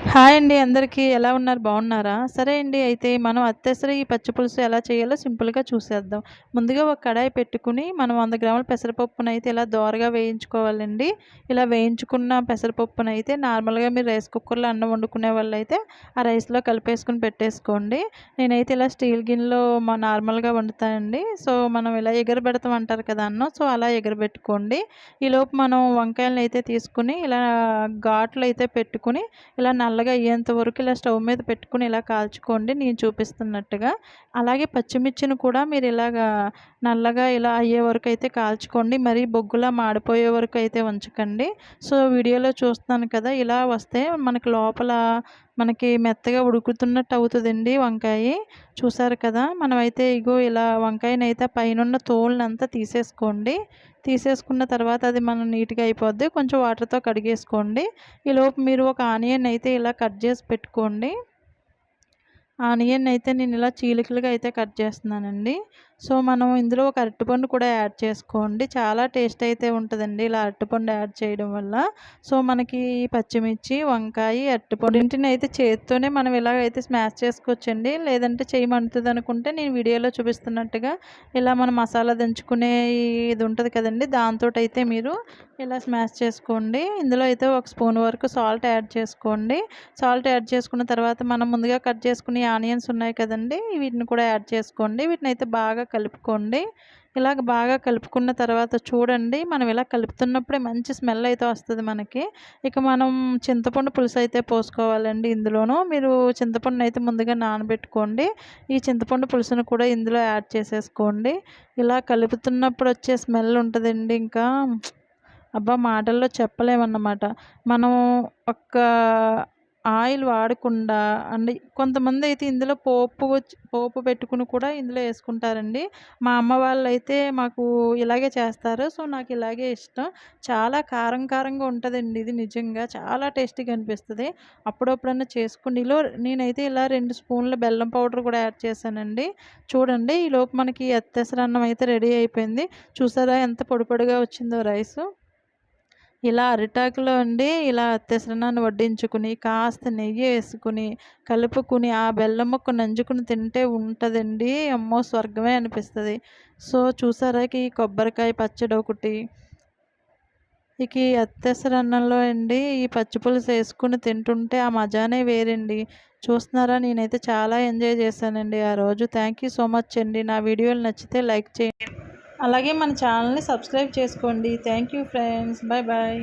Hi అండి అందరికీ. ఎలా ఉన్నారు? బాగున్నారా? సరే అండి. అయితే మనం అత్తెసరి ఈ పచ్చి పులుసు ఎలా చేయాలో సింపుల్‌గా చూసేద్దాం. ముందుగా ఒక కడాయి పెట్టుకొని మనం 100 గ్రాముల పెసరపప్పునైతే ఇలా దోరగా వేయించుకోవాలండి. ఇలా వేయించుకున్న పెసరపప్పునైతే నార్మల్‌గా మీరు రైస్ కుక్కర్‌లో అన్నం వండుకునే వాళ్ళైతే ఆ రైస్‌లో కలిపేసుకొని పెట్టేసుకోండి. నేనైతే ఇలా స్టీల్ గిన్నెలో నార్మల్‌గా వండుతానండి. సో, మనం ఇలా ఎగరబెడతాం అంటారు కదా అన్నం. సో, అలా ఎగరబెట్టుకోండి. ఈలోపు మనం వంకాయలనైతే తీసుకొని ఇలా ఘాట్లయితే పెట్టుకొని ఇలా నల్లగా అయ్యేంత వరకు ఇలా స్టవ్ మీద పెట్టుకొని ఇలా కాల్చుకోండి నేను చూపిస్తున్నట్టుగా. అలాగే పచ్చిమిర్చిని కూడా మీరు ఇలాగా నల్లగా ఇలా అయ్యే వరకు అయితే కాల్చుకోండి. మరీ బొగ్గులా మాడిపోయే వరకు అయితే ఉంచకండి. సో, వీడియోలో చూస్తున్నాను కదా! ఇలా వస్తే మనకి లోపల మనకి మెత్తగా ఉడుకుతున్నట్టు అవుతదండి వంకాయి. చూసారు కదా! మనమైతే ఇగో ఇలా వంకాయనైతే పైనున్న తోలునంతా తీసేసుకోండి. తీసేసుకున్న తర్వాత అది మనం నీట్‌గా అయిపోద్ది. కొంచెం వాటర్‌తో కడిగేసుకోండి. ఈలోపు మీరు ఒక ఆనియన్ అయితే ఇలా కట్ చేసి పెట్టుకోండి. ఆనియన్ అయితే నేను ఇలా చీలికలుగా అయితే కట్ చేస్తున్నానండి. సో, మనం ఇందులో ఒక అరటిపండు కూడా యాడ్ చేసుకోండి. చాలా టేస్ట్ అయితే ఉంటదండి ఇలా అరటిపండు యాడ్ చేయడం వల్ల. సో, మనకి పచ్చిమిర్చి, వంకాయ, అరటిపండు రెండింటినైతే చేత్తోనే మనం ఇలాగైతే స్మాష్ చేసుకోవచ్చండి. లేదంటే చెయ్యి మండుతదనుకుంటే నేను వీడియోలో చూపిస్తున్నట్టుగా ఇలా మనం మసాలా దంచుకునే ఇది ఉంటది కదండీ! దాంతోటైతే మీరు ఇలా స్మాష్ చేసుకోండి. ఇందులో అయితే ఒక స్పూన్ వరకు సాల్ట్ యాడ్ చేసుకోండి. సాల్ట్ యాడ్ చేసుకున్న తర్వాత మనం ముందుగా కట్ చేసుకునే ఆనియన్స్ ఉన్నాయి కదండీ! వీటిని కూడా యాడ్ చేసుకోండి. వీటినైతే బాగా కలుపుకోండి. ఇలాగ బాగా కలుపుకున్న తర్వాత చూడండి మనం ఇలా కలుపుతున్నప్పుడే మంచి స్మెల్ అయితే వస్తది మనకి. ఇక మనం చింతపండు పులుసు అయితే పోసుకోవాలండి ఇందులోను. మీరు చింతపండునైతే ముందుగా నానబెట్టుకోండి. ఈ చింతపండు పులుసును కూడా ఇందులో యాడ్ చేసేసుకోండి. ఇలా కలుపుతున్నప్పుడు వచ్చే స్మెల్ ఉంటదండి ఇంకా అబ్బా! మాటల్లో చెప్పలేమన్నమాట. మనం ఒక్క ఆయిల్ వాడకుండా అండ్ కొంతమందైతే ఇందులో పోపు పెట్టుకొని కూడా ఇందులో యేసుకుంటారండి. మా అమ్మ వాళ్ళైతే మాకు ఇలాగే చేస్తారు. సో, నాకు ఇలాగే ఇష్టం. చాలా కారం కారంగా ఉంటదండి ఇది నిజంగా. చాలా టేస్టీగా అనిపిస్తది. అప్పుడప్పుడన్నా చేసుకోండి. నేనైతే ఇలా 2 స్పూన్ల బెల్లం పౌడర్ కూడా యాడ్ చేశానండి. చూడండి ఈలోపు మనకి అత్తెసరన్నం అయితే రెడీ అయిపోయింది. చూసారా ఎంత పొడి పొడిగా వచ్చిందో రైసు. ఇలా అరిటాకులో అండి ఇలా అత్తెసరన్నాన్ని వడ్డించుకుని, కాస్త నెయ్యేసుకుని, కలుపుకుని, ఆ బెల్లం ముక్క నంజుకుని తింటే ఉంటదండి. అమ్మో! స్వర్గమే అనిపిస్తది. సో, చూసారా ఈ కొబ్బరికాయ పచ్చడొకటి, ఇక ఈ అత్తెసరన్నంలో అండి ఈ పచ్చి పులుసేసుకొని తింటుంటే ఆ మజానే వేరండి. చూస్తున్నారా నేనైతే చాలా ఎంజాయ్ చేశానండి ఆ రోజు. థ్యాంక్ యూ సో మచ్ అండి. నా వీడియోలు నచ్చితే లైక్ చేయండి. అలాగే మన ఛానల్‌ని సబ్స్క్రైబ్ చేసుకోండి. Thank you friends. Bye bye.